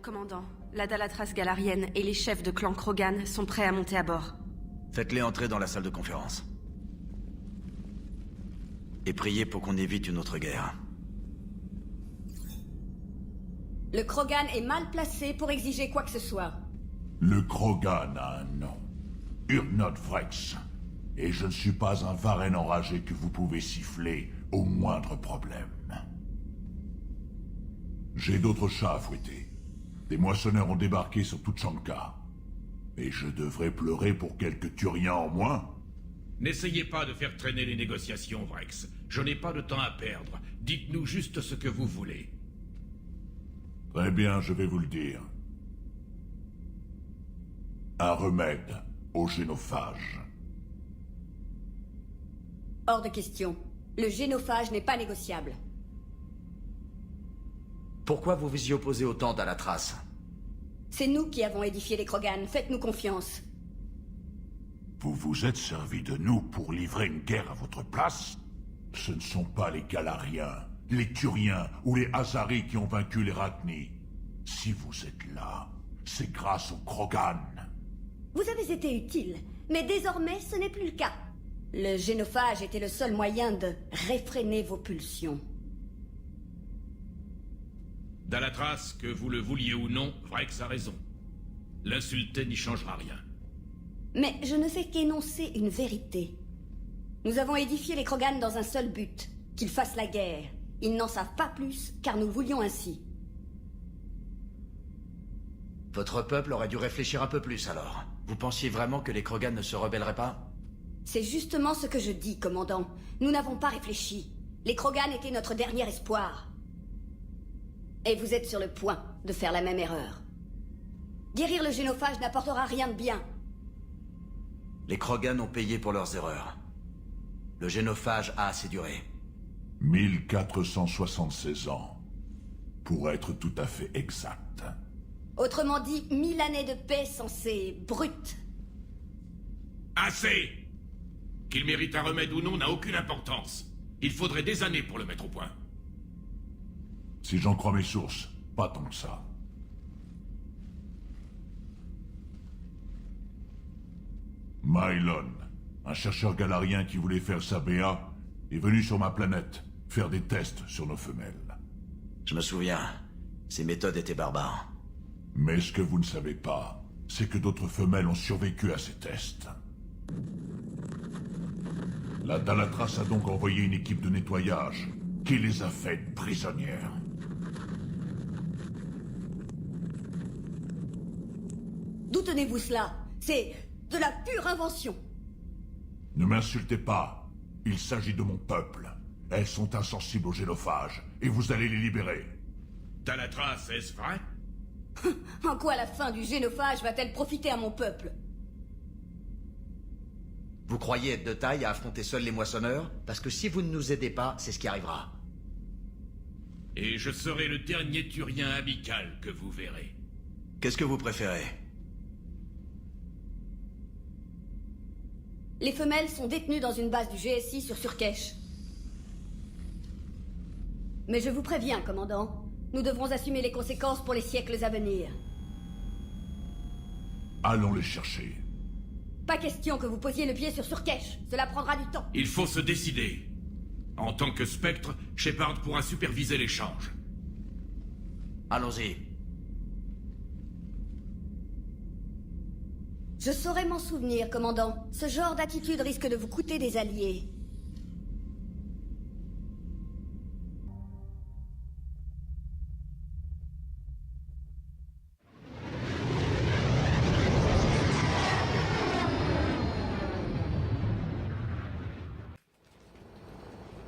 Commandant, la Dalatras galarienne et les chefs de clan Krogan sont prêts à monter à bord. Faites-les entrer dans la salle de conférence. Et priez pour qu'on évite une autre guerre. Le Krogan est mal placé pour exiger quoi que ce soit. Le Krogan a un nom. Urnod Vrex. Et je ne suis pas un varenne enragé que vous pouvez siffler au moindre problème. J'ai d'autres chats à fouetter. Des moissonneurs ont débarqué sur Tuchanka. Et je devrais pleurer pour quelques Turiens en moins? N'essayez pas de faire traîner les négociations, Vrex. Je n'ai pas de temps à perdre. Dites-nous juste ce que vous voulez. Très bien, je vais vous le dire. Un remède au génophage. Hors de question. Le génophage n'est pas négociable. Pourquoi vous vous y opposez autant, Dalatras? C'est nous qui avons édifié les Krogan. Faites-nous confiance. Vous vous êtes servi de nous pour livrer une guerre à votre place? Ce ne sont pas les Galariens, les Turiens ou les Hazaris qui ont vaincu les Rachni. Si vous êtes là, c'est grâce aux Krogan. Vous avez été utile, mais désormais ce n'est plus le cas. Le génophage était le seul moyen de réfréner vos pulsions. Dalatras, que vous le vouliez ou non, Vrex a raison. L'insulter n'y changera rien. Mais je ne fais qu'énoncer une vérité. Nous avons édifié les Krogan dans un seul but, qu'ils fassent la guerre. Ils n'en savent pas plus, car nous le voulions ainsi. Votre peuple aurait dû réfléchir un peu plus alors. Vous pensiez vraiment que les Krogan ne se rebelleraient pas? C'est justement ce que je dis, commandant. Nous n'avons pas réfléchi. Les Krogan étaient notre dernier espoir. Et vous êtes sur le point de faire la même erreur. Guérir le génophage n'apportera rien de bien. Les Krogan ont payé pour leurs erreurs. Le génophage a assez duré. 1476 ans. Pour être tout à fait exact. Autrement dit, 1000 années de paix censées brutes. Assez! Qu'il mérite un remède ou non n'a aucune importance. Il faudrait des années pour le mettre au point. Si j'en crois mes sources, pas tant que ça. Mylon, un chercheur galarien qui voulait faire sa BA, est venu sur ma planète faire des tests sur nos femelles. Je me souviens. Ces méthodes étaient barbares. Mais ce que vous ne savez pas, c'est que d'autres femelles ont survécu à ces tests. La Dalatras a donc envoyé une équipe de nettoyage qui les a faites prisonnières. D'où tenez-vous cela? C'est de la pure invention. Ne m'insultez pas. Il s'agit de mon peuple. Elles sont insensibles au génophage, et vous allez les libérer. Dalatras, est-ce vrai? En quoi la fin du génophage va-t-elle profiter à mon peuple? Vous croyez être de taille à affronter seuls les moissonneurs? Parce que si vous ne nous aidez pas, c'est ce qui arrivera. Et je serai le dernier Turien amical que vous verrez. Qu'est-ce que vous préférez? Les femelles sont détenues dans une base du GSI sur Surkesh. Mais je vous préviens, commandant. Nous devrons assumer les conséquences pour les siècles à venir. Allons les chercher. Pas question que vous posiez le pied sur Surkesh. Cela prendra du temps. Il faut se décider. En tant que Spectre, Shepard pourra superviser l'échange. Allons-y. Je saurais m'en souvenir, commandant. Ce genre d'attitude risque de vous coûter des alliés.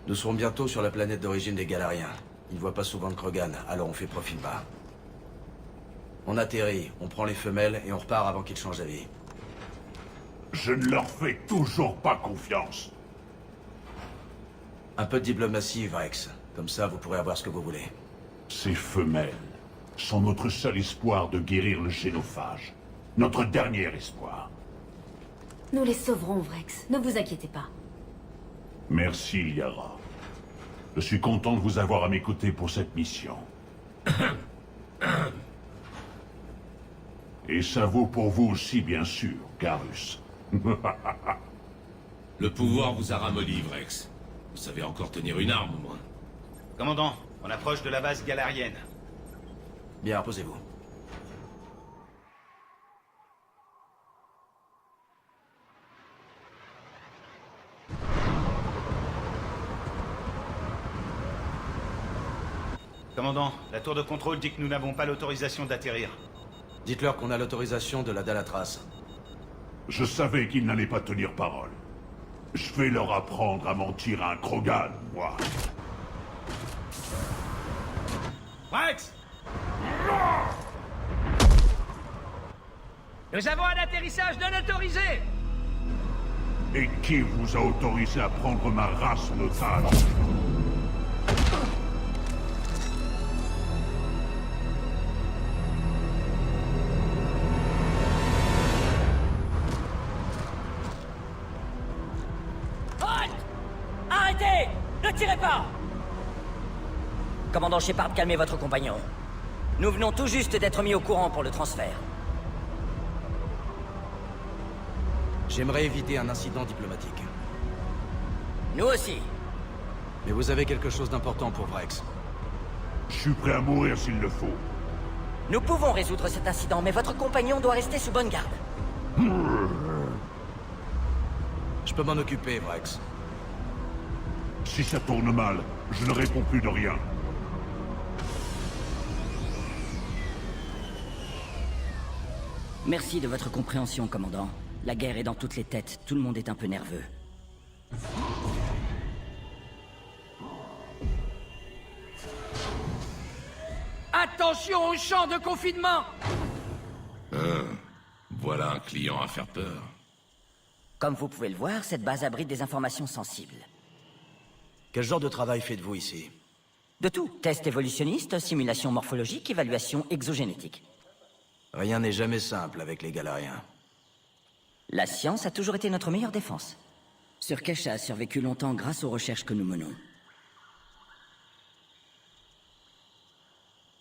Nous serons bientôt sur la planète d'origine des Galariens. Ils ne voient pas souvent de Krogan, alors on fait profil bas. On atterrit, on prend les femelles et on repart avant qu'ils changent d'avis. Je ne leur fais toujours pas confiance. Un peu de diplomatie, Vrex. Comme ça, vous pourrez avoir ce que vous voulez. Ces femelles sont notre seul espoir de guérir le génophage. Notre dernier espoir. Nous les sauverons, Vrex. Ne vous inquiétez pas. Merci, Liara. Je suis content de vous avoir à mes côtés pour cette mission. Et ça vaut pour vous aussi, bien sûr, Garrus. Le pouvoir vous a ramolli, Vrex. Vous savez encore tenir une arme, au moins. Commandant, on approche de la base galarienne. Bien, posez-vous. Commandant, la tour de contrôle dit que nous n'avons pas l'autorisation d'atterrir. Dites-leur qu'on a l'autorisation de la Dalatras. Je savais qu'ils n'allaient pas tenir parole. Je vais leur apprendre à mentir à un Krogan, moi. Vrex! Nous avons un atterrissage non autorisé! Et qui vous a autorisé à prendre ma race en otage? Halt! Arrêtez! Ne tirez pas! Commandant Shepard, calmez votre compagnon. Nous venons tout juste d'être mis au courant pour le transfert. J'aimerais éviter un incident diplomatique. Nous aussi. Mais vous avez quelque chose d'important pour Vrex. Je suis prêt à mourir s'il le faut. Nous pouvons résoudre cet incident, mais votre compagnon doit rester sous bonne garde. Je peux m'en occuper, Vrex. Si ça tourne mal, je ne réponds plus de rien. Merci de votre compréhension, commandant. La guerre est dans toutes les têtes, tout le monde est un peu nerveux. Attention au champ de confinement! Voilà un client à faire peur. Comme vous pouvez le voir, cette base abrite des informations sensibles. Quel genre de travail faites-vous ici? De tout. Tests évolutionnistes, simulations morphologiques, évaluation exogénétique. Rien n'est jamais simple avec les Galariens. La science a toujours été notre meilleure défense. Surkesha a survécu longtemps grâce aux recherches que nous menons.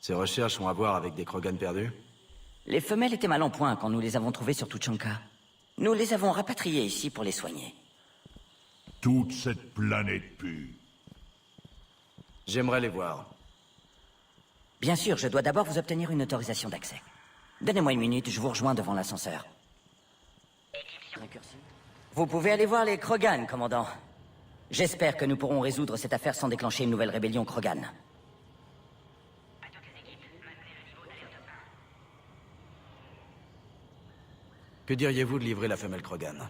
Ces recherches ont à voir avec des Krogan perdus? Les femelles étaient mal en point quand nous les avons trouvées sur Tuchanka. Nous les avons rapatriées ici pour les soigner. Toute cette planète pue. J'aimerais les voir. Bien sûr, je dois d'abord vous obtenir une autorisation d'accès. Donnez-moi une minute, je vous rejoins devant l'ascenseur. Vous pouvez aller voir les Krogan, commandant. J'espère que nous pourrons résoudre cette affaire sans déclencher une nouvelle rébellion Krogan. Que diriez-vous de livrer la femelle Krogan?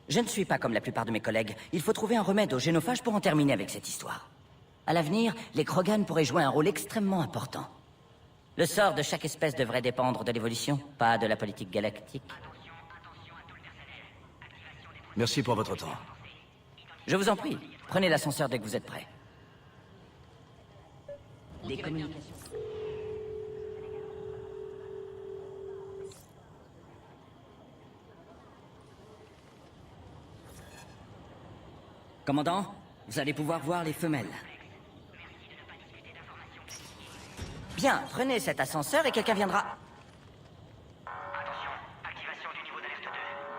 Je ne suis pas comme la plupart de mes collègues. Il faut trouver un remède aux génophages pour en terminer avec cette histoire. À l'avenir, les Krogan pourraient jouer un rôle extrêmement important. Le sort de chaque espèce devrait dépendre de l'évolution, pas de la politique galactique. Merci pour votre temps. Je vous en prie, prenez l'ascenseur dès que vous êtes prêts. Les communications. Commandant, vous allez pouvoir voir les femelles. Bien, prenez cet ascenseur et quelqu'un viendra. Attention, activation du niveau d'alerte 2.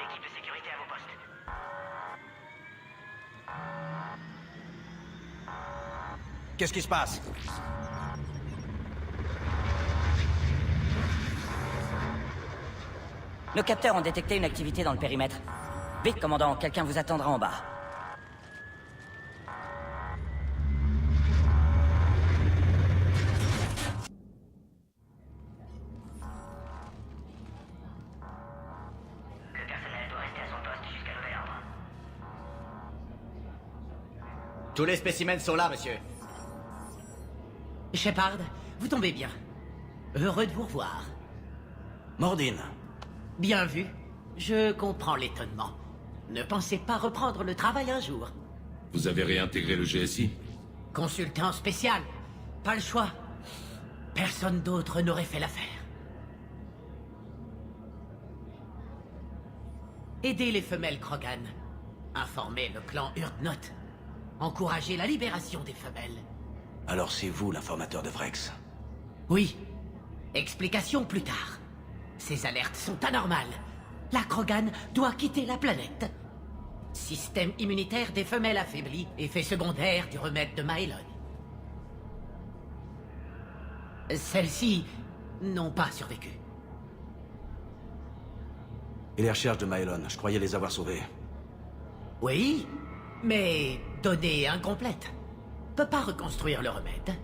Équipe de sécurité à vos postes. Qu'est-ce qui se passe? Nos capteurs ont détecté une activité dans le périmètre. Vite, commandant, quelqu'un vous attendra en bas. Le personnel doit rester à son poste jusqu'à nouvel ordre. Tous les spécimens sont là, monsieur. Shepard, vous tombez bien. Heureux de vous revoir. Mordine. Bien vu. Je comprends l'étonnement. Ne pensez pas reprendre le travail un jour. Vous avez réintégré le GSI? Consultant spécial. Pas le choix. Personne d'autre n'aurait fait l'affaire. Aidez les femelles Krogan. Informez le clan Urdnot. Encouragez la libération des femelles. Alors c'est vous l'informateur de Vrex. Oui. Explication plus tard. Ces alertes sont anormales. La Krogan doit quitter la planète. Système immunitaire des femelles affaibli, effet secondaire du remède de Mylon. Celles-ci n'ont pas survécu. Et les recherches de Mylon, je croyais les avoir sauvées. Oui, mais données incomplètes. Peut pas reconstruire le remède.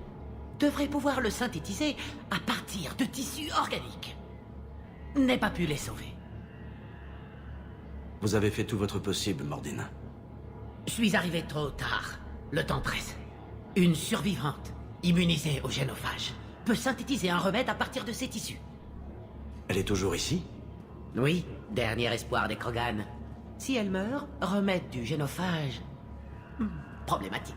Devrait pouvoir le synthétiser à partir de tissus organiques. N'ai pas pu les sauver. Vous avez fait tout votre possible, Mordine. Je suis arrivé trop tard. Le temps presse. Une survivante, immunisée au génophage, peut synthétiser un remède à partir de ces tissus. Elle est toujours ici? Oui, dernier espoir des Krogan. Si elle meurt, remède du génophage... problématique.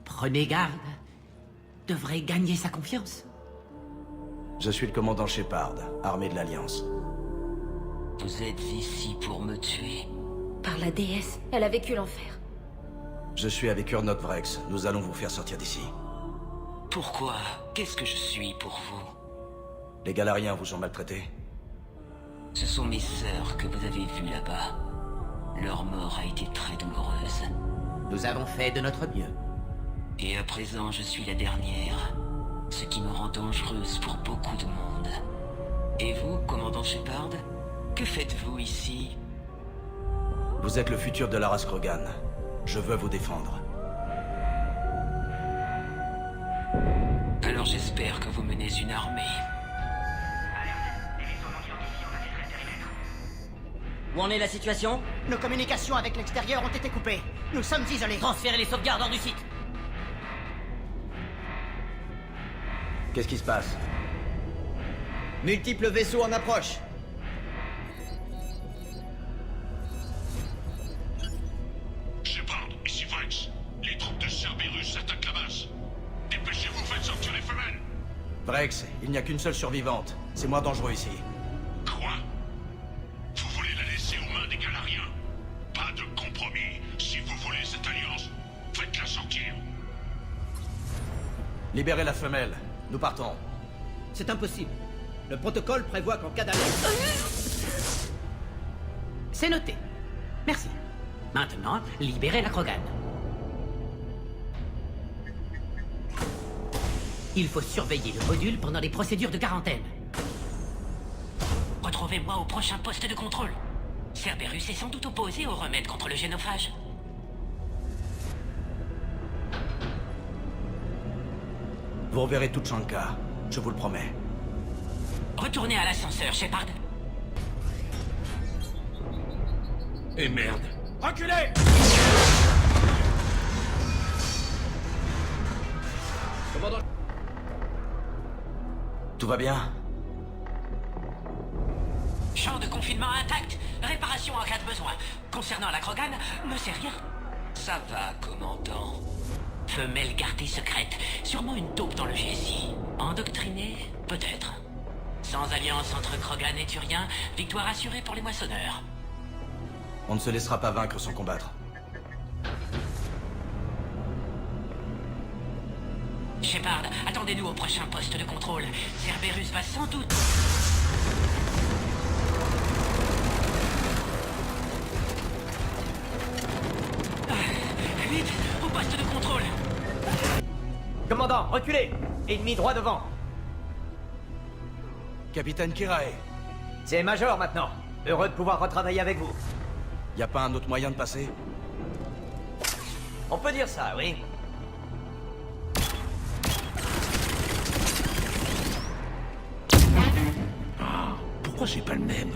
Prenez garde. Devrait gagner sa confiance. Je suis le commandant Shepard, armée de l'Alliance. Vous êtes ici pour me tuer. Par la déesse, elle a vécu l'enfer. Je suis avec Urnok Vrex. Nous allons vous faire sortir d'ici. Pourquoi? Qu'est-ce que je suis pour vous? Les Galariens vous ont maltraité? Ce sont mes sœurs que vous avez vues là-bas. Leur mort a été très douloureuse. Nous avons fait de notre mieux. Et à présent, je suis la dernière. Ce qui me rend dangereuse pour beaucoup de monde. Et vous, commandant Shepard? Que faites-vous ici? Vous êtes le futur de la race Krogan. Je veux vous défendre. Alors j'espère que vous menez une armée. Où en est la situation? Nos communications avec l'extérieur ont été coupées. Nous sommes isolés. Transférez les sauvegardes hors du site. Qu'est-ce qui se passe? Multiples vaisseaux en approche. Shepard, ici Vrex. Les troupes de Cerberus attaquent la base. Dépêchez-vous, faites sortir les femelles. Vrex, il n'y a qu'une seule survivante. C'est moins dangereux ici. Quoi? Vous voulez la laisser aux mains des Galariens? Pas de compromis. Si vous voulez cette alliance, faites-la sortir. Libérez la femelle. Nous partons. C'est impossible. Le protocole prévoit qu'en cas d'alerte... C'est noté. Merci. Maintenant, libérez la Krogan. Il faut surveiller le module pendant les procédures de quarantaine. Retrouvez-moi au prochain poste de contrôle. Cerberus est sans doute opposé au remède contre le génophage. Vous reverrez toute Shanka. Je vous le promets. Retournez à l'ascenseur, Shepard. Et merde. Reculez! Commandant... Tout va bien? Champ de confinement intact. Réparation en cas de besoin. Concernant la Krogan, ne sais rien. Ça va, commandant. Femelle gardée secrète. Sûrement une taupe dans le GSI. Endoctrinée? Peut-être. Sans alliance entre Krogan et Turiens, victoire assurée pour les moissonneurs. On ne se laissera pas vaincre sans combattre. Shepard, attendez-nous au prochain poste de contrôle. Cerberus va sans doute... Vite, au poste de contrôle. Commandant, reculez! Ennemi droit devant. Capitaine Kirae, C'est Major maintenant. Heureux de pouvoir retravailler avec vous. y a pas un autre moyen de passer? On peut dire ça, oui. Pourquoi c'est pas le même?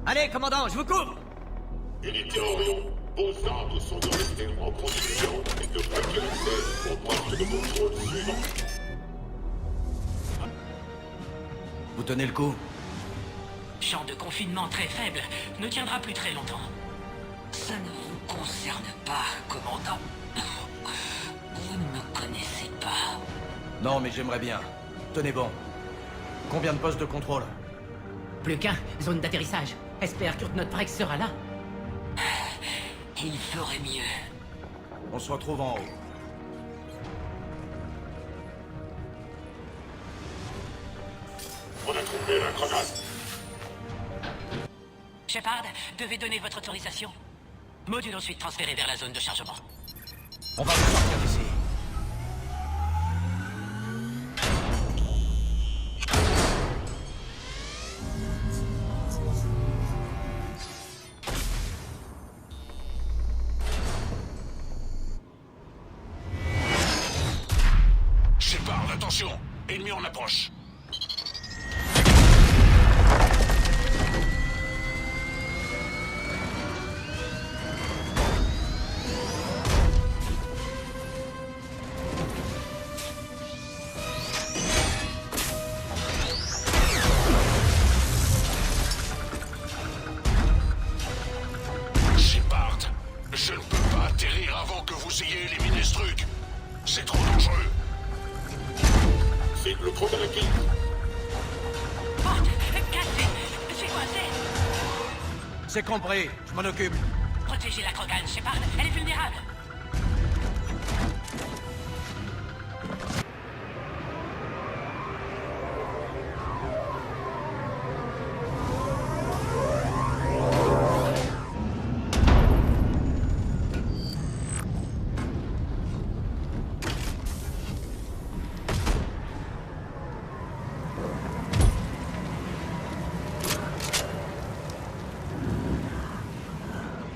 Allez, commandant, je vous couvre! Unité Orion, vos ordres sont de rester en condition et de bloquer l'accès au poste de contrôle suivant. Vous tenez le coup? Champ de confinement très faible. Ne tiendra plus très longtemps. Ça ne vous concerne pas, commandant. Vous ne me connaissez pas. Non, mais j'aimerais bien. Tenez bon. Combien de postes de contrôle? Plus qu'un, zone d'atterrissage. Espère que notre Vrex sera là. Il ferait mieux. On se retrouve en haut. On a trouvé la grenade. Shepard, devez donner votre autorisation. Module ensuite transféré vers la zone de chargement. On va vous sortir d'ici. Shepard, attention! Ennemi en approche! Shepard, je ne peux pas atterrir avant que vous ayez éliminé ce truc. C'est trop dangereux. C'est le Krogan qui... Porte, cassé. J'ai coincé. C'est compris, je m'en occupe. Protégez la Krogan, Shepard. Elle est vulnérable.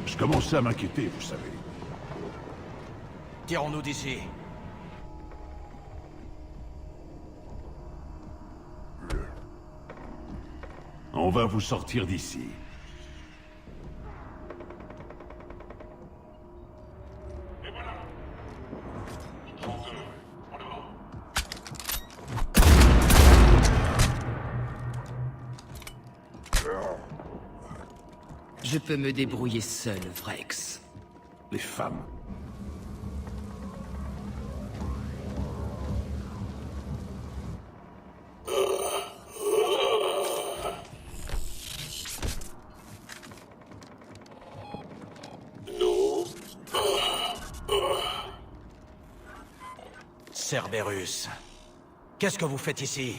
Je commençais à m'inquiéter, vous savez. Tirons-nous d'ici. On va vous sortir d'ici. Et voilà. Je peux me débrouiller seul, Vrex. Les femmes. Cerberus. Qu'est-ce que vous faites ici?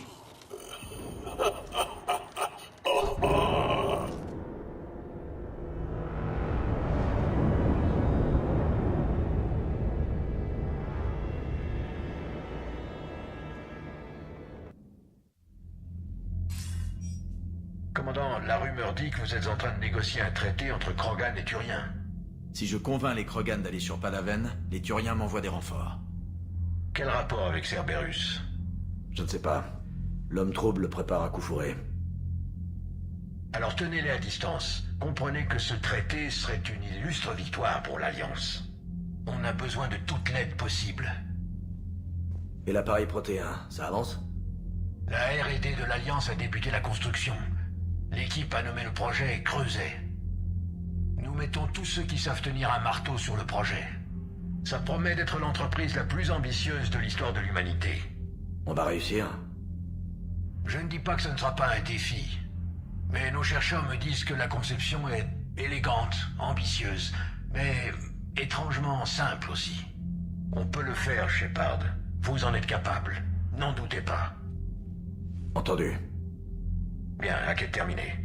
Commandant, la rumeur dit que vous êtes en train de négocier un traité entre Krogan et Turiens. Si je convainc les Krogan d'aller sur Palaven, les Turiens m'envoient des renforts. Quel rapport avec Cerberus? Je ne sais pas. L'homme trouble prépare un coup fourré. Alors tenez-les à distance. Comprenez que ce traité serait une illustre victoire pour l'Alliance. On a besoin de toute l'aide possible. Et l'appareil protéin, ça avance? La R&D de l'Alliance a débuté la construction. L'équipe a nommé le projet Creuset. Nous mettons tous ceux qui savent tenir un marteau sur le projet. Ça promet d'être l'entreprise la plus ambitieuse de l'histoire de l'humanité. On va réussir. Je ne dis pas que ce ne sera pas un défi. Mais nos chercheurs me disent que la conception est élégante, ambitieuse, mais étrangement simple aussi. On peut le faire, Shepard. Vous en êtes capable. N'en doutez pas. Entendu. Bien, enquête terminée.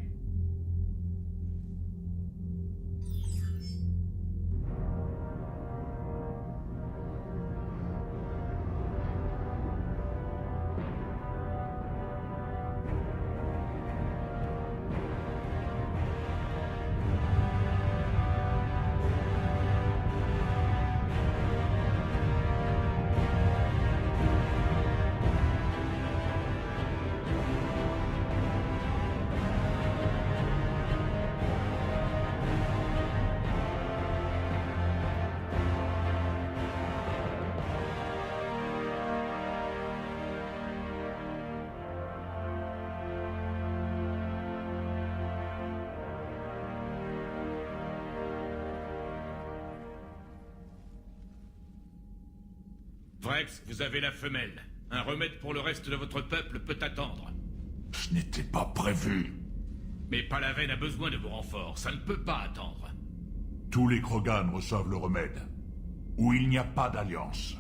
Vrex, vous avez la femelle. Un remède pour le reste de votre peuple peut attendre. Ce n'était pas prévu. Mais Palaven a besoin de vos renforts, ça ne peut pas attendre. tous les Krogan reçoivent le remède. Ou il n'y a pas d'alliance.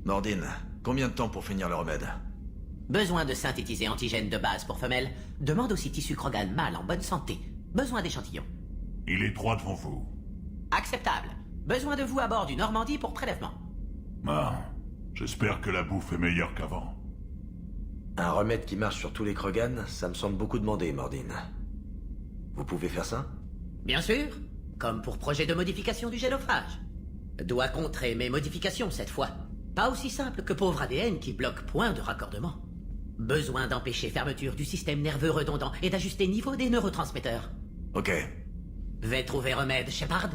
Mordine, combien de temps pour finir le remède? Besoin de synthétiser antigène de base pour femelle. Demande aussi tissu Krogan mâle en bonne santé. Besoin d'échantillons. Il est droit devant vous. Acceptable. Besoin de vous à bord du Normandie pour prélèvement. Ah, j'espère que la bouffe est meilleure qu'avant. Un remède qui marche sur tous les Krogan, ça me semble beaucoup demandé, Mordine. Vous pouvez faire ça? Bien sûr. Comme pour projet de modification du génophage. Doit contrer mes modifications cette fois. Pas aussi simple que pauvre ADN qui bloque point de raccordement. Besoin d'empêcher fermeture du système nerveux redondant et d'ajuster niveau des neurotransmetteurs. Ok. Vais trouver remède, Shepard.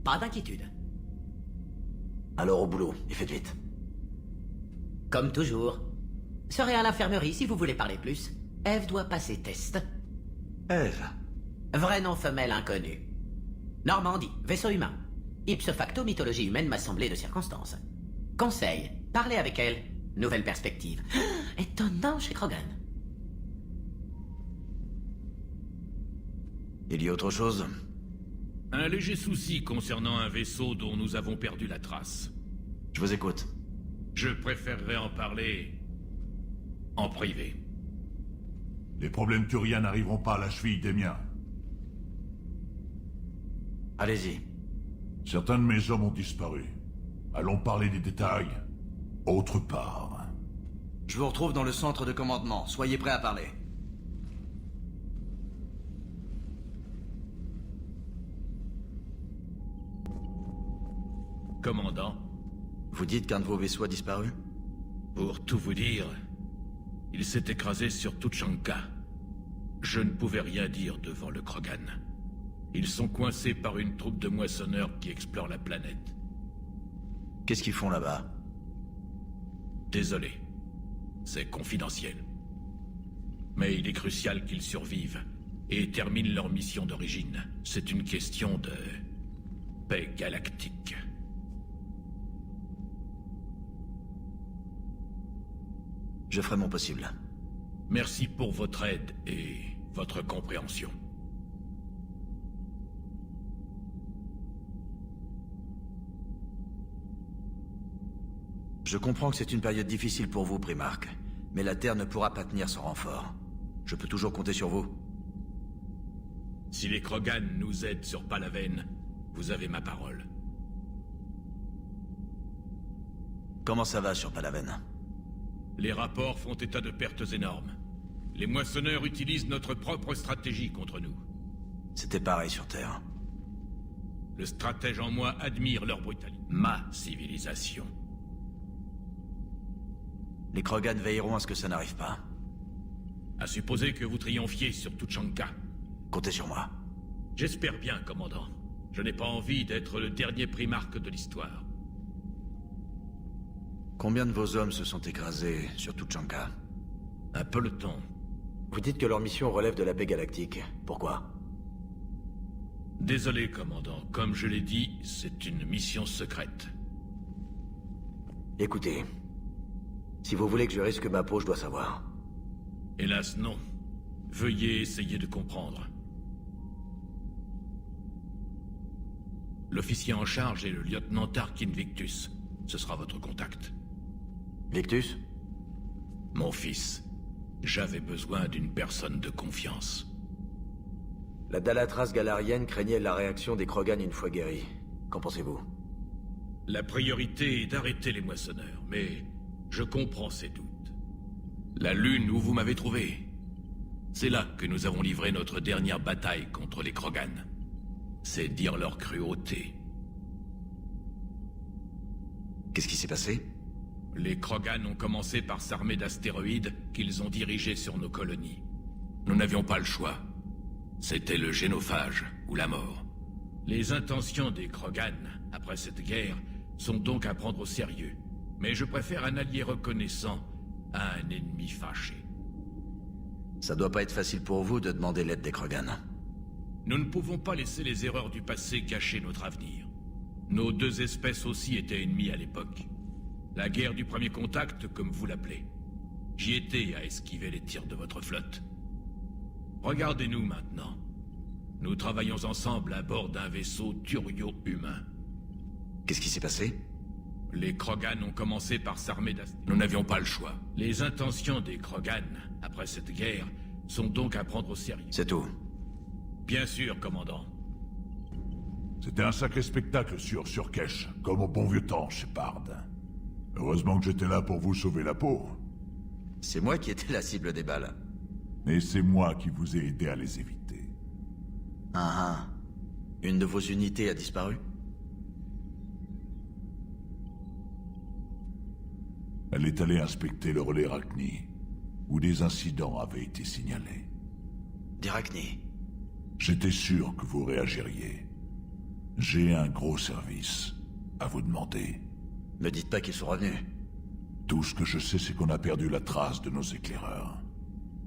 Pas d'inquiétude. Alors au boulot, et faites vite. Comme toujours. Serez à l'infirmerie si vous voulez parler plus. Eve doit passer test. Eve. Vrai nom femelle inconnu. Normandie, vaisseau humain. Ipso facto, mythologie humaine m'a semblé de circonstance. Conseil, parlez avec elle. Nouvelle perspective. Étonnant chez Krogan. Il y a autre chose? Un léger souci concernant un vaisseau dont nous avons perdu la trace. Je vous écoute. Je préférerais en parler en privé. Les problèmes turiens n'arriveront pas à la cheville des miens. Allez-y. Certains de mes hommes ont disparu. Allons parler des détails autre part. Je vous retrouve dans le centre de commandement. Soyez prêts à parler. Commandant, Vous dites qu'un de vos vaisseaux a disparu? pour tout vous dire, il s'est écrasé sur Tuchanka. Je ne pouvais rien dire devant le Krogan. Ils sont coincés par une troupe de moissonneurs qui explorent la planète. Qu'est-ce qu'ils font là-bas? Désolé, c'est confidentiel. Mais il est crucial qu'ils survivent et terminent leur mission d'origine. C'est une question de paix galactique. Je ferai mon possible. Merci pour votre aide et votre compréhension. Je comprends que c'est une période difficile pour vous, Primarque. Mais la Terre ne pourra pas tenir sans renfort. Je peux toujours compter sur vous. Si les Krogan nous aident sur Palaven, vous avez ma parole. Comment ça va sur Palaven? Les rapports font état de pertes énormes. Les moissonneurs utilisent notre propre stratégie contre nous. C'était pareil sur Terre. Le stratège en moi admire leur brutalité. Ma civilisation. Les Krogan veilleront à ce que ça n'arrive pas. À supposer que vous triomphiez sur Tuchanka. Comptez sur moi. J'espère bien, commandant. Je n'ai pas envie d'être le dernier primarque de l'histoire. Combien de vos hommes se sont écrasés sur Tuchanka? Un peloton. Vous dites que leur mission relève de la paix galactique. Pourquoi? Désolé, commandant. Comme je l'ai dit, c'est une mission secrète. Écoutez, si vous voulez que je risque ma peau, je dois savoir. Hélas, non. Veuillez essayer de comprendre. L'officier en charge est le lieutenant Tarkin Victus. Ce sera votre contact. Victus? Mon fils, j'avais besoin d'une personne de confiance. La Dalatras galarienne craignait la réaction des Krogan une fois guéris. Qu'en pensez-vous? La priorité est d'arrêter les moissonneurs, mais je comprends ces doutes. La Lune où vous m'avez trouvé, c'est là que nous avons livré notre dernière bataille contre les Krogan. C'est dire leur cruauté. Qu'est-ce qui s'est passé? Les Krogan ont commencé par s'armer d'astéroïdes qu'ils ont dirigés sur nos colonies. Nous n'avions pas le choix. C'était le génophage ou la mort. Les intentions des Krogan, après cette guerre, sont donc à prendre au sérieux. Mais je préfère un allié reconnaissant à un ennemi fâché. Ça doit pas être facile pour vous de demander l'aide des Krogan. Nous ne pouvons pas laisser les erreurs du passé cacher notre avenir. Nos deux espèces aussi étaient ennemies à l'époque. La guerre du premier contact, comme vous l'appelez. J'y étais à esquiver les tirs de votre flotte. Regardez-nous maintenant. Nous travaillons ensemble à bord d'un vaisseau turio-humain. Qu'est-ce qui s'est passé? Les Krogan ont commencé par s'armer d'astéroïdes. Nous n'avions pas le choix. Les intentions des Krogan, après cette guerre, sont donc à prendre au sérieux. C'est tout. Bien sûr, commandant. C'était un sacré spectacle sur Surkesh, comme au bon vieux temps, Shepard. Heureusement que j'étais là pour vous sauver la peau. C'est moi qui étais la cible des balles. Et c'est moi qui vous ai aidé à les éviter. Ah ah. Une de vos unités a disparu? Elle est allée inspecter le relais Rachni, où des incidents avaient été signalés. D'Arachni. J'étais sûr que vous réagiriez. J'ai un gros service à vous demander. Me dites pas qu'ils sont revenus. Tout ce que je sais, c'est qu'on a perdu la trace de nos éclaireurs.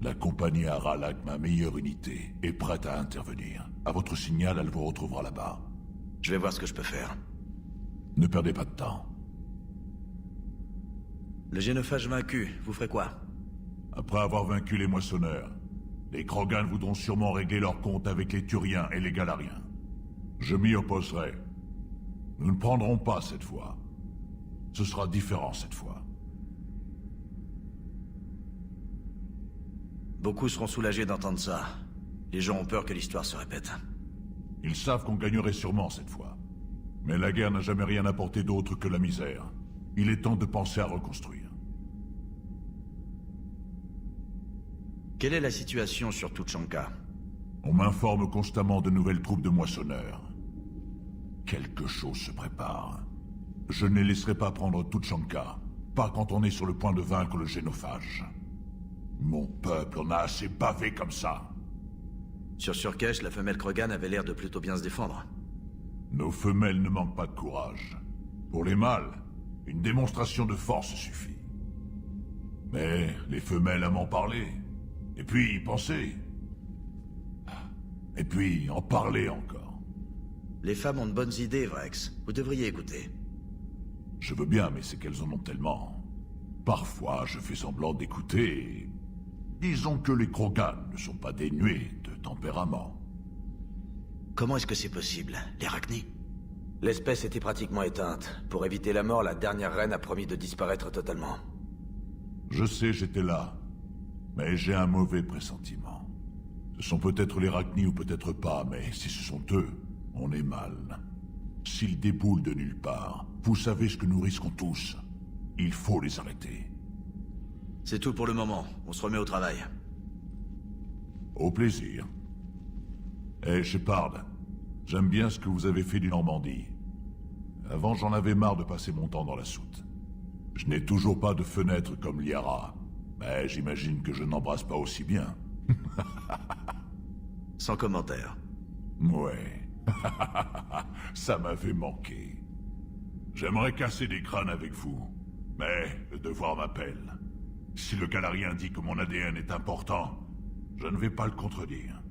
La compagnie Aralak, ma meilleure unité, est prête à intervenir. À votre signal, elle vous retrouvera là-bas. Je vais voir ce que je peux faire. Ne perdez pas de temps. Le génophage vaincu, vous ferez quoi? Après avoir vaincu les moissonneurs, les Krogan voudront sûrement régler leur compte avec les Turiens et les Galariens. Je m'y opposerai. Nous ne prendrons pas cette fois. Ce sera différent cette fois. Beaucoup seront soulagés d'entendre ça. Les gens ont peur que l'histoire se répète. Ils savent qu'on gagnerait sûrement cette fois. Mais la guerre n'a jamais rien apporté d'autre que la misère. Il est temps de penser à reconstruire. Quelle est la situation sur Tuchanka? On m'informe constamment de nouvelles troupes de moissonneurs. Quelque chose se prépare. Je ne les laisserai pas prendre Tuchanka. Pas quand on est sur le point de vaincre le génophage. Mon peuple en a assez bavé comme ça. Sur Surkesh, la femelle Krogan avait l'air de plutôt bien se défendre. Nos femelles ne manquent pas de courage. Pour les mâles, une démonstration de force suffit. Mais les femelles aiment en parler. Et puis y penser. Et puis en parler encore. Les femmes ont de bonnes idées, Vrex. Vous devriez écouter. Je veux bien, mais c'est qu'elles en ont tellement. Parfois, je fais semblant d'écouter et... Disons que les Krogan ne sont pas dénués de tempérament. Comment est-ce que c'est possible, les Rachni? L'espèce était pratiquement éteinte. Pour éviter la mort, la dernière reine a promis de disparaître totalement. Je sais, j'étais là. Mais j'ai un mauvais pressentiment. Ce sont peut-être les Rachni ou peut-être pas, mais si ce sont eux, on est mal. S'ils déboulent de nulle part, vous savez ce que nous risquons tous. Il faut les arrêter. C'est tout pour le moment. On se remet au travail. Au plaisir. Shepard, j'aime bien ce que vous avez fait du Normandie. Avant, j'en avais marre de passer mon temps dans la soute. Je n'ai toujours pas de fenêtre comme Liara, mais j'imagine que je n'embrasse pas aussi bien. Sans commentaire. Ouais. Ça m'avait manqué. J'aimerais casser des crânes avec vous, mais le devoir m'appelle. Si le Galarien dit que mon ADN est important, je ne vais pas le contredire.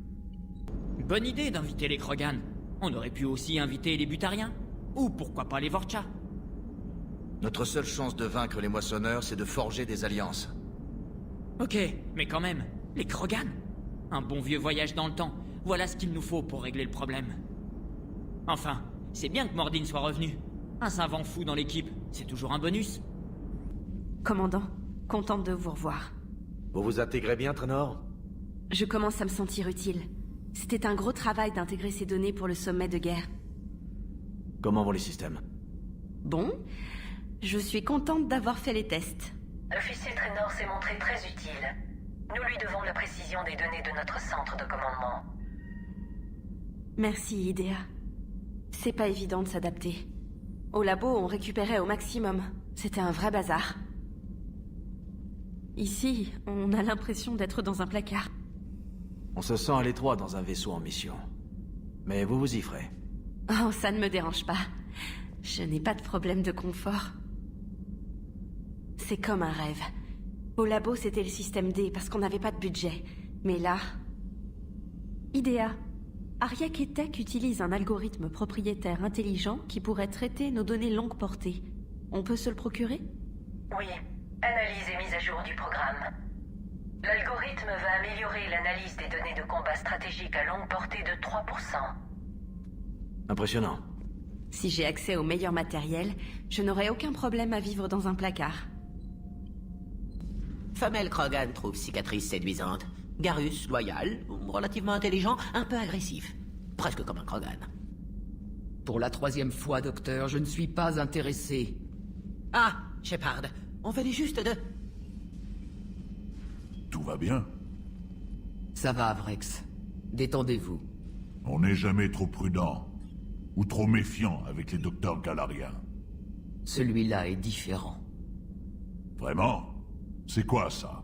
Bonne idée d'inviter les Krogan. On aurait pu aussi inviter les Butariens. Ou pourquoi pas les Vorcha. Notre seule chance de vaincre les moissonneurs, c'est de forger des alliances. Ok, mais quand même, les Krogan. Un bon vieux voyage dans le temps. Voilà ce qu'il nous faut pour régler le problème. Enfin, c'est bien que Mordin soit revenu. Un savant fou dans l'équipe, c'est toujours un bonus. Commandant, contente de vous revoir. Vous vous intégrez bien, Traynor? Je commence à me sentir utile. C'était un gros travail d'intégrer ces données pour le sommet de guerre. Comment vont les systèmes? Bon, je suis contente d'avoir fait les tests. L'officier Traynor s'est montré très utile. Nous lui devons la précision des données de notre centre de commandement. Merci, Idea. C'est pas évident de s'adapter. Au labo, on récupérait au maximum. C'était un vrai bazar. Ici, on a l'impression d'être dans un placard. On se sent à l'étroit dans un vaisseau en mission. Mais vous vous y ferez. Oh, ça ne me dérange pas. Je n'ai pas de problème de confort. C'est comme un rêve. Au labo, c'était le système D parce qu'on n'avait pas de budget. Mais là... Idea. Ariak et Tech utilisent un algorithme propriétaire intelligent qui pourrait traiter nos données longue portée. On peut se le procurer? Oui. Analyse et mise à jour du programme. L'algorithme va améliorer l'analyse des données de combat stratégique à longue portée de 3%. Impressionnant. Si j'ai accès au meilleur matériel, je n'aurai aucun problème à vivre dans un placard. Femelle Krogan trouve cicatrice séduisante. Garus, loyal, relativement intelligent, un peu agressif. Presque comme un Krogan. Pour la 3e fois, docteur, je ne suis pas intéressé. Ah, Shepard, on venait juste de... Tout va bien? Ça va, Vrex. Détendez-vous. On n'est jamais trop prudent. Ou trop méfiant avec les docteurs galariens. Celui-là est différent. Vraiment? C'est quoi ça?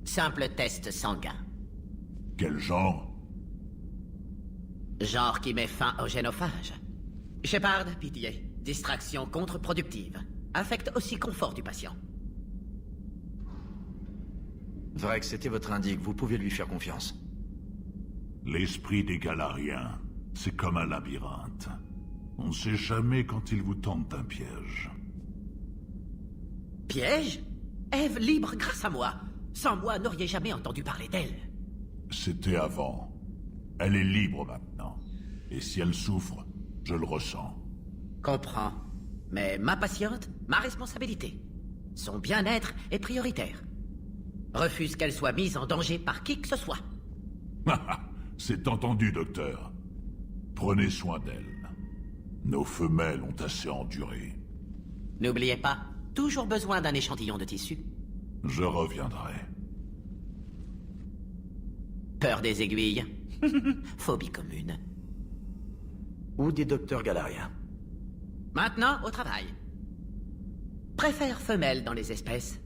Simple test sanguin. Quel genre? Genre qui met fin au génophage. Shepard, pitié. Distraction contre-productive. Affecte aussi confort du patient. Vrex, c'était votre indique, vous pouvez lui faire confiance. L'esprit des galariens, c'est comme un labyrinthe. On ne sait jamais quand ils vous tentent un piège. Piège? Ève libre grâce à moi. Sans moi, n'auriez jamais entendu parler d'elle. C'était avant. Elle est libre maintenant. Et si elle souffre, je le ressens. Comprends. Mais ma patiente, ma responsabilité. Son bien-être est prioritaire. Refuse qu'elle soit mise en danger par qui que ce soit. C'est entendu, docteur. Prenez soin d'elle. Nos femelles ont assez enduré. N'oubliez pas, toujours besoin d'un échantillon de tissu. Je reviendrai. Peur des aiguilles. Phobie commune. Ou des docteurs galariens. Maintenant, au travail. Préfère femelle dans les espèces.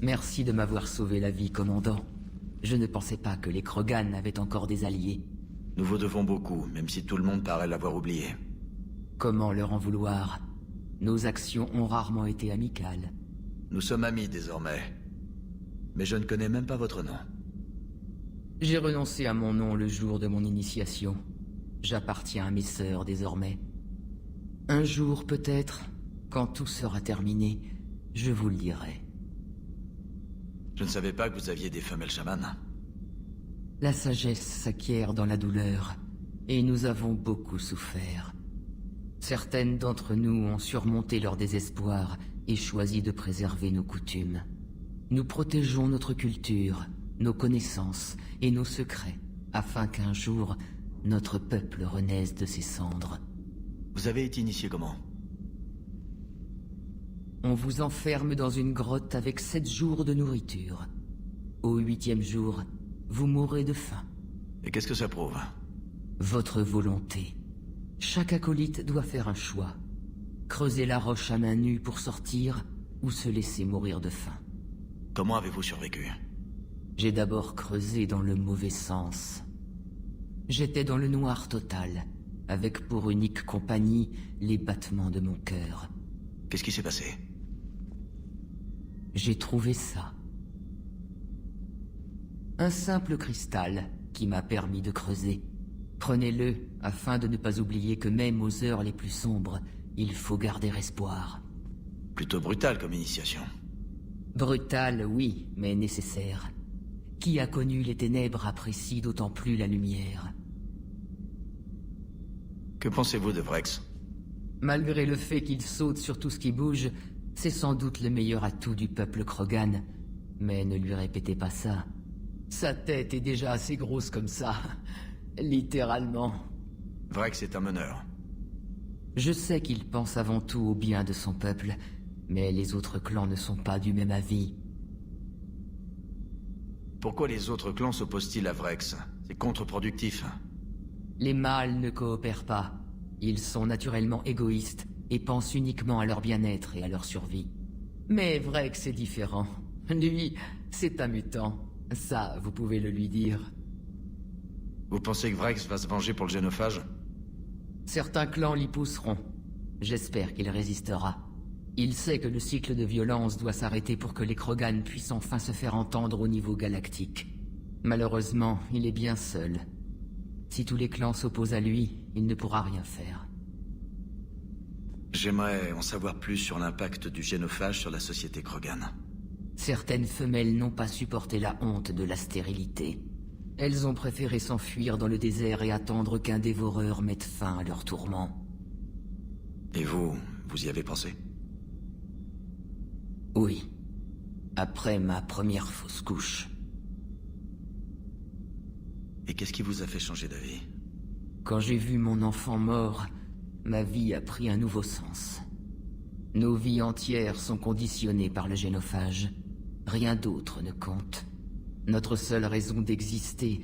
Merci de m'avoir sauvé la vie, commandant. Je ne pensais pas que les Krogan avaient encore des alliés. Nous vous devons beaucoup, même si tout le monde paraît l'avoir oublié. Comment leur en vouloir? Nos actions ont rarement été amicales. Nous sommes amis désormais. Mais je ne connais même pas votre nom. J'ai renoncé à mon nom le jour de mon initiation. J'appartiens à mes sœurs désormais. Un jour peut-être, quand tout sera terminé, je vous le dirai. Je ne savais pas que vous aviez des femelles chamanes. La sagesse s'acquiert dans la douleur, et nous avons beaucoup souffert. Certaines d'entre nous ont surmonté leur désespoir et choisi de préserver nos coutumes. Nous protégeons notre culture, nos connaissances et nos secrets, afin qu'un jour, notre peuple renaisse de ses cendres. Vous avez été initié comment? On vous enferme dans une grotte avec 7 jours de nourriture. Au 8e jour, vous mourrez de faim. Et qu'est-ce que ça prouve? Votre volonté. Chaque acolyte doit faire un choix. Creuser la roche à main nue pour sortir, ou se laisser mourir de faim. Comment avez-vous survécu? J'ai d'abord creusé dans le mauvais sens. J'étais dans le noir total, avec pour unique compagnie les battements de mon cœur. Qu'est-ce qui s'est passé? J'ai trouvé ça. Un simple cristal qui m'a permis de creuser. Prenez-le afin de ne pas oublier que même aux heures les plus sombres, il faut garder espoir. Plutôt brutal comme initiation. Brutal, oui, mais nécessaire. Qui a connu les ténèbres apprécie d'autant plus la lumière. Que pensez-vous de Vrex? Malgré le fait qu'il saute sur tout ce qui bouge, c'est sans doute le meilleur atout du peuple Krogan. Mais ne lui répétez pas ça. Sa tête est déjà assez grosse comme ça. Littéralement. Vrex est un meneur. Je sais qu'il pense avant tout au bien de son peuple, mais les autres clans ne sont pas du même avis. Pourquoi les autres clans s'opposent-ils à Vrex? C'est contre-productif. Les mâles ne coopèrent pas. Ils sont naturellement égoïstes et pensent uniquement à leur bien-être et à leur survie. Mais Vrex est différent. Lui, c'est un mutant. Ça, vous pouvez le lui dire. Vous pensez que Vrex va se venger pour le génophage? Certains clans l'y pousseront. J'espère qu'il résistera. Il sait que le cycle de violence doit s'arrêter pour que les Krogan puissent enfin se faire entendre au niveau galactique. Malheureusement, il est bien seul. Si tous les clans s'opposent à lui, il ne pourra rien faire. J'aimerais en savoir plus sur l'impact du génophage sur la société Krogan. Certaines femelles n'ont pas supporté la honte de la stérilité. Elles ont préféré s'enfuir dans le désert et attendre qu'un dévoreur mette fin à leurs tourments. Et vous y avez pensé? Oui. Après ma première fausse couche. Et qu'est-ce qui vous a fait changer d'avis? Quand j'ai vu mon enfant mort, ma vie a pris un nouveau sens. Nos vies entières sont conditionnées par le génophage. Rien d'autre ne compte. Notre seule raison d'exister,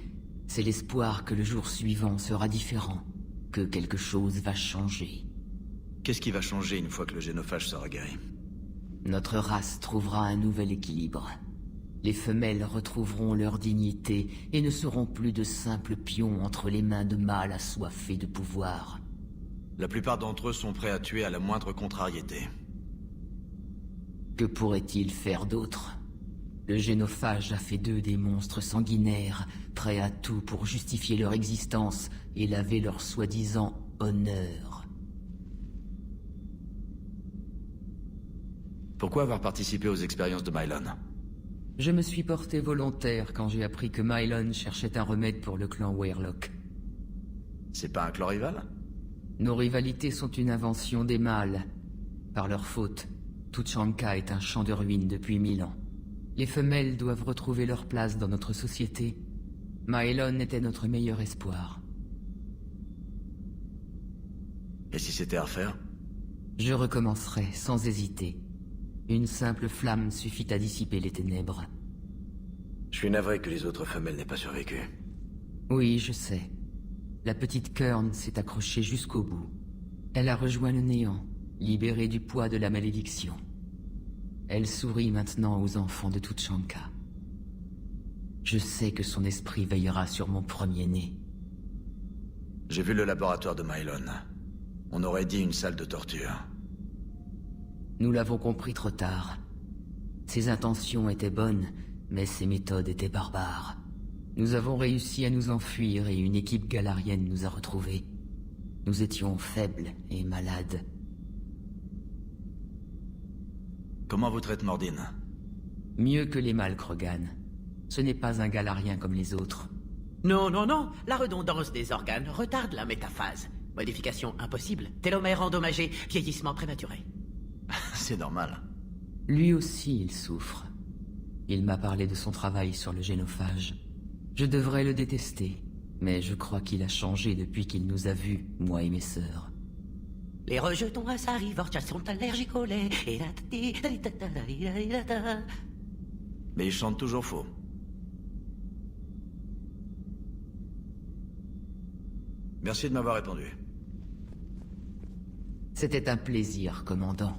c'est l'espoir que le jour suivant sera différent, que quelque chose va changer. Qu'est-ce qui va changer une fois que le génophage sera guéri? Notre race trouvera un nouvel équilibre. Les femelles retrouveront leur dignité et ne seront plus de simples pions entre les mains de mâles assoiffés de pouvoir. La plupart d'entre eux sont prêts à tuer à la moindre contrariété. Que pourraient-ils faire d'autre? Le génophage a fait d'eux des monstres sanguinaires, prêts à tout pour justifier leur existence et laver leur soi-disant honneur. Pourquoi avoir participé aux expériences de Mylon? Je me suis porté volontaire quand j'ai appris que Mylon cherchait un remède pour le clan Weyrloc. C'est pas un clan rival? Nos rivalités sont une invention des mâles. Par leur faute, Tuchanka est un champ de ruines depuis 1000 ans. Les femelles doivent retrouver leur place dans notre société. Mylon était notre meilleur espoir. Et si c'était à refaire? Je recommencerai sans hésiter. Une simple flamme suffit à dissiper les ténèbres. Je suis navré que les autres femelles n'aient pas survécu. Oui, je sais. La petite Kern s'est accrochée jusqu'au bout. Elle a rejoint le néant, libérée du poids de la malédiction. Elle sourit maintenant aux enfants de Tuchanka. Je sais que son esprit veillera sur mon premier-né. J'ai vu le laboratoire de Mylon. On aurait dit une salle de torture. Nous l'avons compris trop tard. Ses intentions étaient bonnes, mais ses méthodes étaient barbares. Nous avons réussi à nous enfuir et une équipe galarienne nous a retrouvés. Nous étions faibles et malades. Comment vous traite Mordine? Mieux que les mâles Krogan. Ce n'est pas un galarien comme les autres. Non, non, non. La redondance des organes retarde la métaphase. Modification impossible. Télomère endommagé. Vieillissement prématuré. C'est normal. Lui aussi, il souffre. Il m'a parlé de son travail sur le génophage. Je devrais le détester, mais je crois qu'il a changé depuis qu'il nous a vus, moi et mes sœurs. Les rejetons à sa rivorcia sont allergiques au lait. Mais il chante toujours faux. Merci de m'avoir répondu. C'était un plaisir, commandant.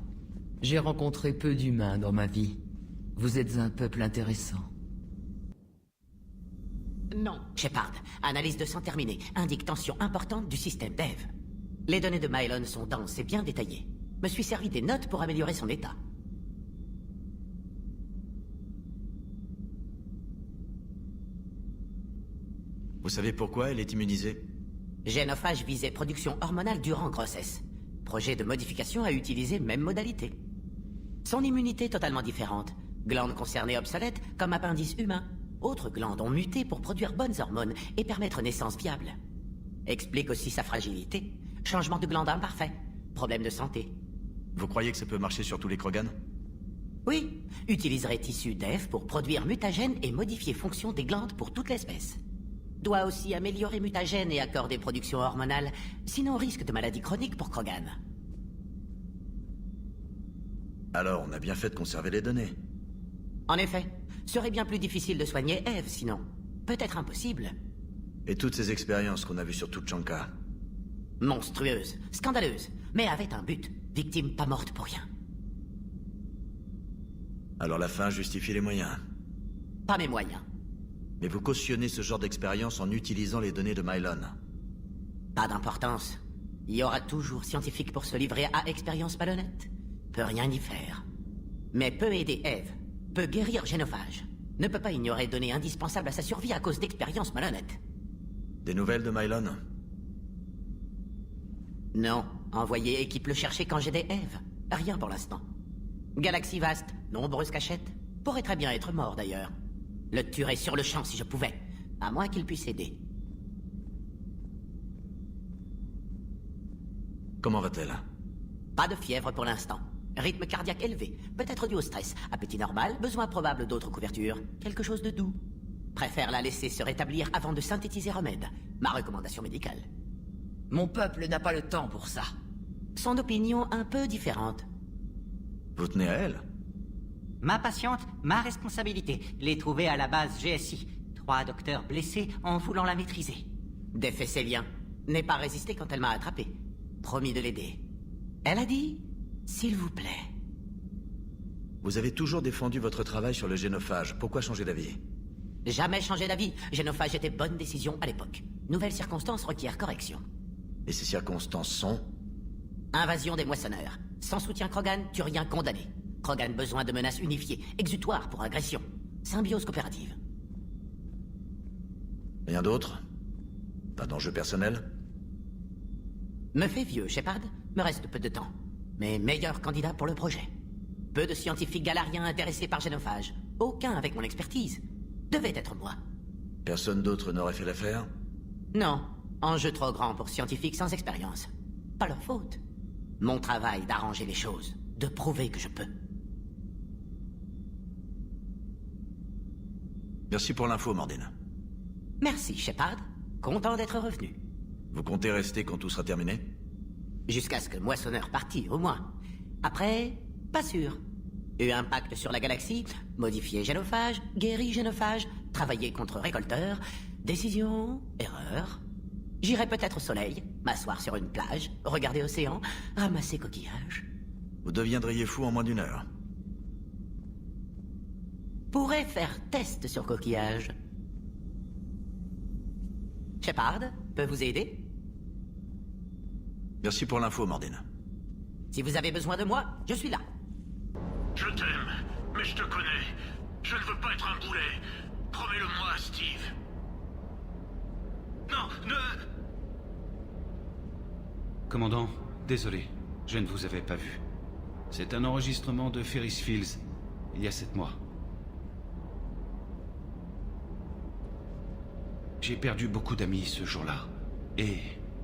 J'ai rencontré peu d'humains dans ma vie. Vous êtes un peuple intéressant. Non, Shepard. Analyse de sang terminée. Indique tension importante du système d'Eve. Les données de Mylon sont denses et bien détaillées. Me suis servi des notes pour améliorer son état. Vous savez pourquoi elle est immunisée? Génophage visait production hormonale durant grossesse. Projet de modification a utilisé même modalité. Son immunité totalement différente. Glandes concernées obsolètes comme appendice humain. Autres glandes ont muté pour produire bonnes hormones et permettre naissance viable. Explique aussi sa fragilité. Changement de glande imparfait. Problème de santé. Vous croyez que ça peut marcher sur tous les Krogan? Oui. Utiliserait tissu d'Eve pour produire mutagène et modifier fonction des glandes pour toute l'espèce. Doit aussi améliorer mutagène et accorder production hormonale, sinon risque de maladie chronique pour Krogan. Alors, on a bien fait de conserver les données. En effet, serait bien plus difficile de soigner Eve, sinon. Peut-être impossible. Et toutes ces expériences qu'on a vues sur Tuchanka? Monstrueuse, scandaleuse, mais avait un but. Victime pas morte pour rien. Alors la fin justifie les moyens. Pas mes moyens. Mais vous cautionnez ce genre d'expérience en utilisant les données de Mylon. Pas d'importance. Il y aura toujours scientifique pour se livrer à expérience malhonnête. Peut rien y faire. Mais peut aider Eve. Peut guérir Génophage. Ne peut pas ignorer données indispensables à sa survie à cause d'expériences malhonnêtes. Des nouvelles de Mylon? Non. Envoyer équipe le chercher quand j'ai des Eve. Rien pour l'instant. Galaxie vaste, nombreuses cachettes. Pourrait très bien être mort, d'ailleurs. Le tuerais sur le champ si je pouvais. À moins qu'il puisse aider. Comment va-t-elle? Pas de fièvre pour l'instant. Rythme cardiaque élevé, peut-être dû au stress. Appétit normal, besoin probable d'autres couvertures. Quelque chose de doux. Préfère la laisser se rétablir avant de synthétiser remède. Ma recommandation médicale. Mon peuple n'a pas le temps pour ça. Son opinion un peu différente. Vous tenez à elle? Ma patiente, ma responsabilité. Les trouver à la base GSI. 3 docteurs blessés en voulant la maîtriser. Défait ses liens. N'ai pas résisté quand elle m'a attrapé. Promis de l'aider. Elle a dit, s'il vous plaît. Vous avez toujours défendu votre travail sur le génophage. Pourquoi changer d'avis? Jamais changé d'avis. Génophage était bonne décision à l'époque. Nouvelles circonstances requièrent correction. Et ces circonstances sont? Invasion des moissonneurs. Sans soutien Krogan, Turien condamné. Krogan besoin de menaces unifiées. Exutoire pour agression. Symbiose coopérative. Rien d'autre? Pas d'enjeu personnel? Me fait vieux, Shepard. Me reste peu de temps. Mais meilleur candidat pour le projet. Peu de scientifiques galariens intéressés par génophage. Aucun avec mon expertise. Devait être moi. Personne d'autre n'aurait fait l'affaire? Non. Enjeu trop grand pour scientifiques sans expérience. Pas leur faute. Mon travail d'arranger les choses. De prouver que je peux. Merci pour l'info, Mordine. Merci, Shepard. Content d'être revenu. Vous comptez rester quand tout sera terminé? Jusqu'à ce que Moissonneur partire, au moins. Après, pas sûr. Eu un pacte sur la galaxie, modifier génophage, guéri génophage, travailler contre récolteurs, décision, erreur. J'irai peut-être au soleil, m'asseoir sur une plage, regarder l'océan, ramasser coquillages. Vous deviendriez fou en moins d'1 heure. Pourrais faire test sur coquillages. Shepard, peut vous aider? Merci pour l'info, Mordine. Si vous avez besoin de moi, je suis là. Je t'aime, mais je te connais. Je ne veux pas être un boulet. Promets-le-moi, Steve. Non, ne... Commandant, désolé, je ne vous avais pas vu. C'est un enregistrement de Ferris Fields, il y a 7 mois. J'ai perdu beaucoup d'amis ce jour-là. Et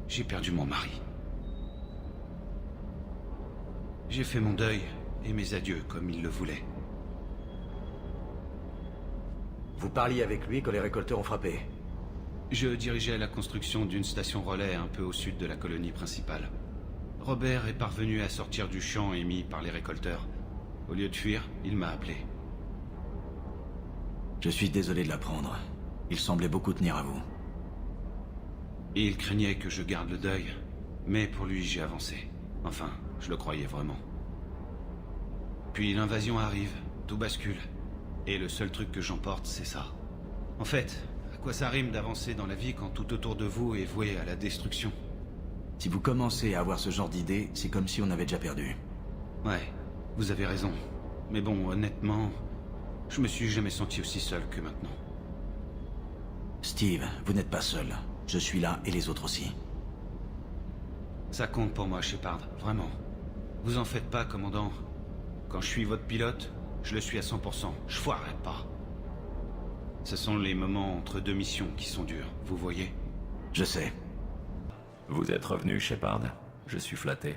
j'ai perdu mon mari. J'ai fait mon deuil et mes adieux comme il le voulait. Vous parliez avec lui quand les récolteurs ont frappé? Je dirigeais la construction d'une station relais un peu au sud de la colonie principale. Robert est parvenu à sortir du champ émis par les récolteurs. Au lieu de fuir, il m'a appelé. Je suis désolé de l'apprendre. Il semblait beaucoup tenir à vous. Il craignait que je garde le deuil, mais pour lui j'ai avancé. Enfin, je le croyais vraiment. Puis l'invasion arrive, tout bascule. Et le seul truc que j'emporte, c'est ça. En fait, à quoi ça rime d'avancer dans la vie quand tout autour de vous est voué à la destruction? Si vous commencez à avoir ce genre d'idée, c'est comme si on avait déjà perdu. Ouais, vous avez raison. Mais bon, honnêtement, je me suis jamais senti aussi seul que maintenant. Steve, vous n'êtes pas seul. Je suis là et les autres aussi. Ça compte pour moi, Shepard, vraiment. Vous en faites pas, commandant. Quand je suis votre pilote, je le suis à 100%. Je foirerai pas. Ce sont les moments entre deux missions qui sont durs, vous voyez? Je sais. Vous êtes revenu, Shepard. Je suis flatté.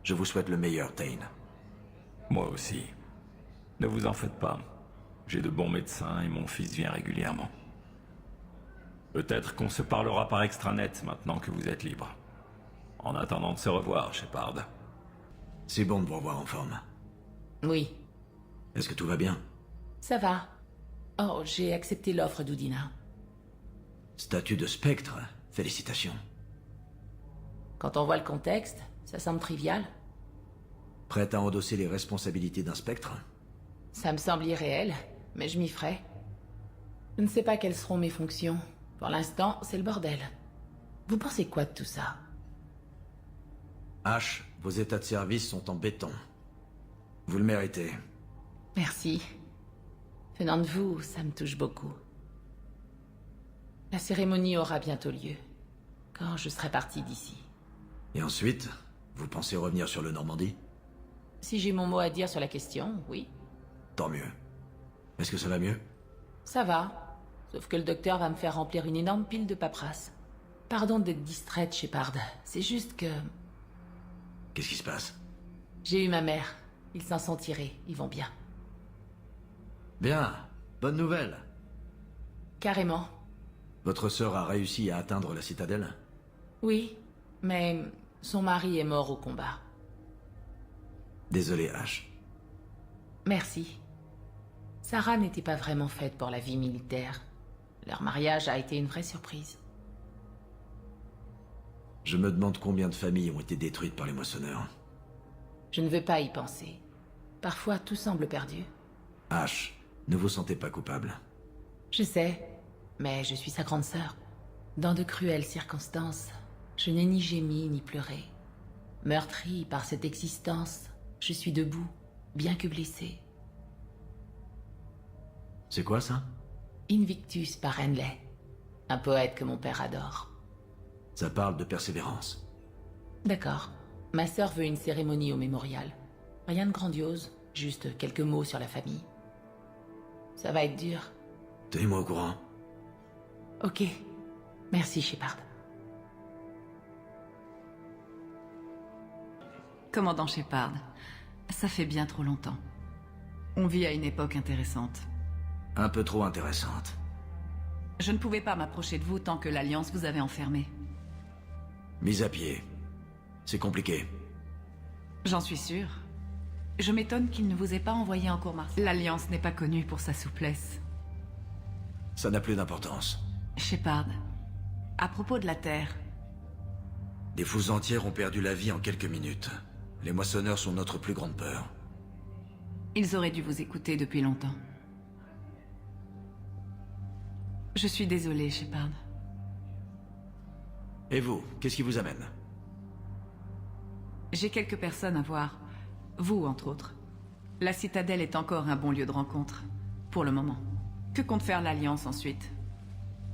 Je vous souhaite le meilleur, Tane. Moi aussi. Ne vous en faites pas. J'ai de bons médecins et mon fils vient régulièrement. Peut-être qu'on se parlera par extranet maintenant que vous êtes libre. En attendant de se revoir, Shepard. C'est bon de vous revoir en forme. Oui. Est-ce que tout va bien? Ça va. Oh, j'ai accepté l'offre d'Udina. Statut de spectre, félicitations. Quand on voit le contexte, ça semble trivial. Prête à endosser les responsabilités d'un spectre? Ça me semble irréel, mais je m'y ferai. Je ne sais pas quelles seront mes fonctions. Pour l'instant, c'est le bordel. Vous pensez quoi de tout ça? H, vos états de service sont en béton. Vous le méritez. Merci. Venant de vous, ça me touche beaucoup. La cérémonie aura bientôt lieu, quand je serai parti d'ici. Et ensuite, vous pensez revenir sur le Normandie? Si j'ai mon mot à dire sur la question, oui. Tant mieux. Est-ce que ça va mieux? Ça va. Sauf que le docteur va me faire remplir une énorme pile de paperasse. Pardon d'être distraite, Shepard. C'est juste que... Qu'est-ce qui se passe? J'ai eu ma mère. Ils s'en sont tirés. Ils vont bien. Bien. Bonne nouvelle. Carrément. Votre sœur a réussi à atteindre la citadelle? Oui, mais son mari est mort au combat. Désolé, Ash. Merci. Sarah n'était pas vraiment faite pour la vie militaire. Leur mariage a été une vraie surprise. Je me demande combien de familles ont été détruites par les moissonneurs. Je ne veux pas y penser. Parfois, tout semble perdu. Ash, ne vous sentez pas coupable. Je sais, mais je suis sa grande sœur. Dans de cruelles circonstances, je n'ai ni gémi ni pleuré. Meurtrie par cette existence, je suis debout, bien que blessée. C'est quoi ça? Invictus par Henley, un poète que mon père adore. Ça parle de persévérance. D'accord. Ma sœur veut une cérémonie au mémorial. Rien de grandiose, juste quelques mots sur la famille. Ça va être dur. Tenez-moi au courant. Ok. Merci, Shepard. Commandant Shepard, ça fait bien trop longtemps. On vit à une époque intéressante. Un peu trop intéressante. Je ne pouvais pas m'approcher de vous tant que l'Alliance vous avait enfermé. Mise à pied. C'est compliqué. J'en suis sûre. Je m'étonne qu'il ne vous ait pas envoyé en cours martiale. L'Alliance n'est pas connue pour sa souplesse. Ça n'a plus d'importance. Shepard, à propos de la Terre... Des fous entières ont perdu la vie en quelques minutes. Les moissonneurs sont notre plus grande peur. Ils auraient dû vous écouter depuis longtemps. Je suis désolée, Shepard. Et vous, qu'est-ce qui vous amène? J'ai quelques personnes à voir. Vous, entre autres. La citadelle est encore un bon lieu de rencontre. Pour le moment. Que compte faire l'Alliance ensuite?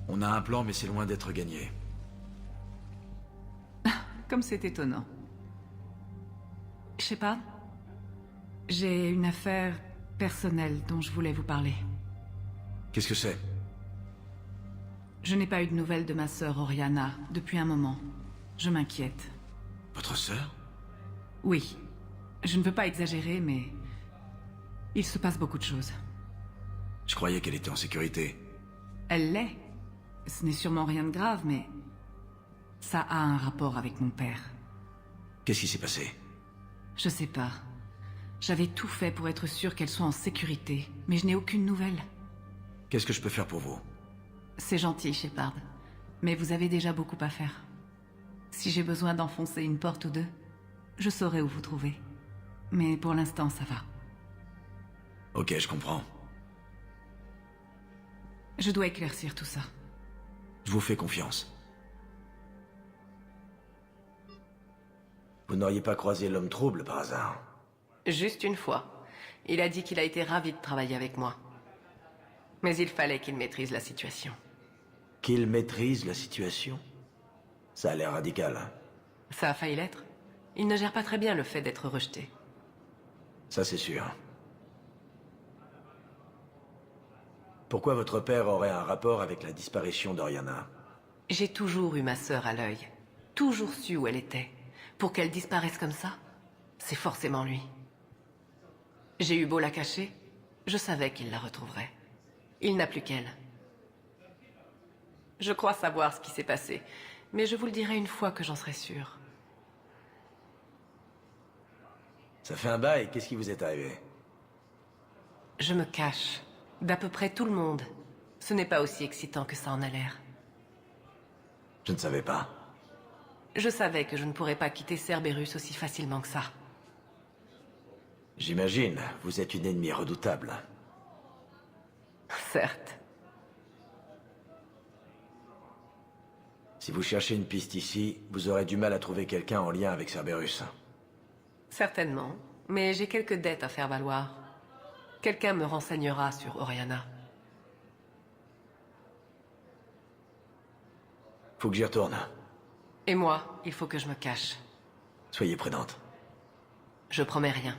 On a un plan, mais c'est loin d'être gagné. Comme c'est étonnant. Shepard, j'ai une affaire personnelle dont je voulais vous parler. Qu'est-ce que c'est? Je n'ai pas eu de nouvelles de ma sœur Oriana depuis un moment. Je m'inquiète. Votre sœur? Oui. Je ne veux pas exagérer, mais... il se passe beaucoup de choses. Je croyais qu'elle était en sécurité. Elle l'est. Ce n'est sûrement rien de grave, mais... ça a un rapport avec mon père. Qu'est-ce qui s'est passé? Je sais pas. J'avais tout fait pour être sûr qu'elle soit en sécurité, mais je n'ai aucune nouvelle. Qu'est-ce que je peux faire pour vous? C'est gentil, Shepard. Mais vous avez déjà beaucoup à faire. Si j'ai besoin d'enfoncer une porte ou deux, je saurai où vous trouver. Mais pour l'instant, ça va. Ok, je comprends. Je dois éclaircir tout ça. Je vous fais confiance. Vous n'auriez pas croisé l'homme trouble par hasard? Juste une fois. Il a dit qu'il a été ravi de travailler avec moi. Mais il fallait qu'il maîtrise la situation. Qu'il maîtrise la situation? Ça a l'air radical. Ça a failli l'être. Il ne gère pas très bien le fait d'être rejeté. Ça, c'est sûr. Pourquoi votre père aurait un rapport avec la disparition d'Oriana? J'ai toujours eu ma sœur à l'œil. Toujours su où elle était. Pour qu'elle disparaisse comme ça, c'est forcément lui. J'ai eu beau la cacher, je savais qu'il la retrouverait. Il n'a plus qu'elle. Je crois savoir ce qui s'est passé, mais je vous le dirai une fois que j'en serai sûre. Ça fait un bail, qu'est-ce qui vous est arrivé? Je me cache. D'à peu près tout le monde. Ce n'est pas aussi excitant que ça en a l'air. Je ne savais pas. Je savais que je ne pourrais pas quitter Cerberus aussi facilement que ça. J'imagine, vous êtes une ennemie redoutable. Certes. Si vous cherchez une piste ici, vous aurez du mal à trouver quelqu'un en lien avec Cerberus. Certainement, mais j'ai quelques dettes à faire valoir. Quelqu'un me renseignera sur Oriana. Faut que j'y retourne. Et moi, il faut que je me cache. Soyez prudente. Je promets rien.